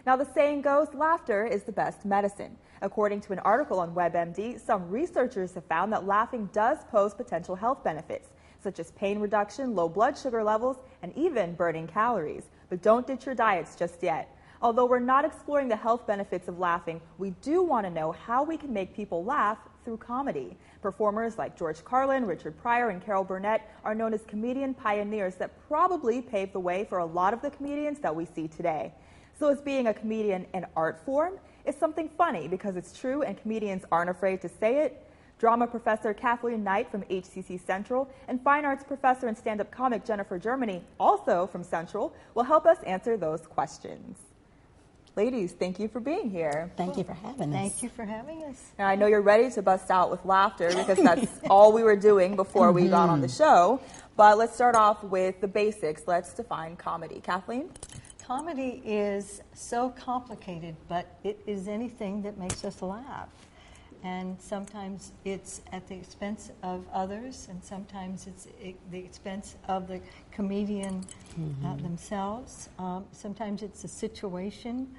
Now, the saying goes, laughter is the best medicine. According to an article on WebMD, some researchers have found that laughing does pose potential health benefits, such as pain reduction, low blood sugar levels, and even burning calories. But don't ditch your diets just yet. Although we're not exploring the health benefits of laughing, we do want to know how we can make people laugh through comedy. Performers like George Carlin, Richard Pryor, and Carol Burnett are known as comedian pioneers that probably paved the way for a lot of the comedians that we see today. So is being a comedian an art form? Is something funny because it's true and comedians aren't afraid to say it? Drama professor Kathleen from HCC Central and fine arts professor and stand-up comic Jennifer Jermany, also from Central, will help us answer those questions. Ladies, thank you for being here. Thank you for having us. Thank you for having us. Now, I know you're ready to bust out with laughter because that's all we were doing before we got on the show. But let's start off with the basics. Let's define comedy. Kathleen? Comedy is so complicated, but it is anything that makes us laugh. And sometimes it's at the expense of others, and sometimes it's at the expense of the comedian themselves. Sometimes it's a situation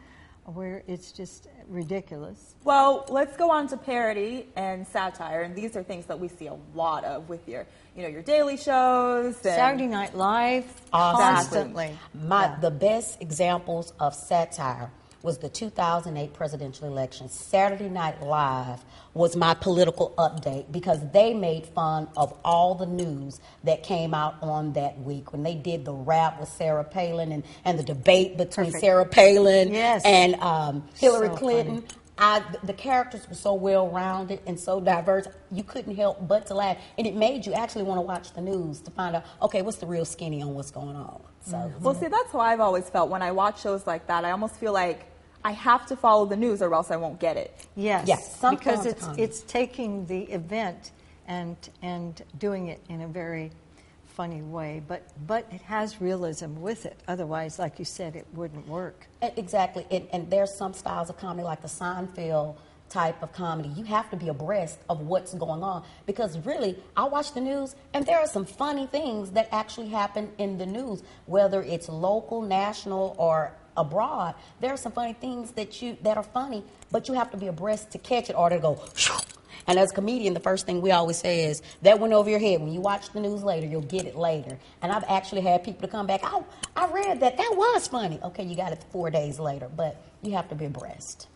where it's just ridiculous. Well, let's go on to parody and satire, and these are things that we see a lot of with your, your daily shows. And Saturday Night Live, constantly. The best examples of satire was the 2008 presidential election. Saturday Night Live was my political update because they made fun of all the news that came out on that week. When they did the rap with Sarah Palin and the debate between Sarah Palin and Hillary Clinton. The characters were so well-rounded and so diverse, you couldn't help but to laugh. And it made you actually want to watch the news to find out, okay, what's the real skinny on what's going on? So, Well, see, that's how I've always felt. When I watch shows like that, I almost feel like I have to follow the news or else I won't get it. Yes, because it's taking the event and doing it in a very funny way, but it has realism with it. Otherwise, like you said, it wouldn't work. Exactly, and there's some styles of comedy like the Seinfeld type of comedy. You have to be abreast of what's going on because really, I watch the news and there are some funny things that actually happen in the news, whether it's local, national, or abroad. There are some funny things that are funny, but you have to be abreast to catch it or to go. And as a comedian, the first thing we always say is, that went over your head. When you watch the news later, you'll get it later. And I've actually had people to come back, oh, I read that. That was funny. Okay, you got it 4 days later, but you have to be abreast.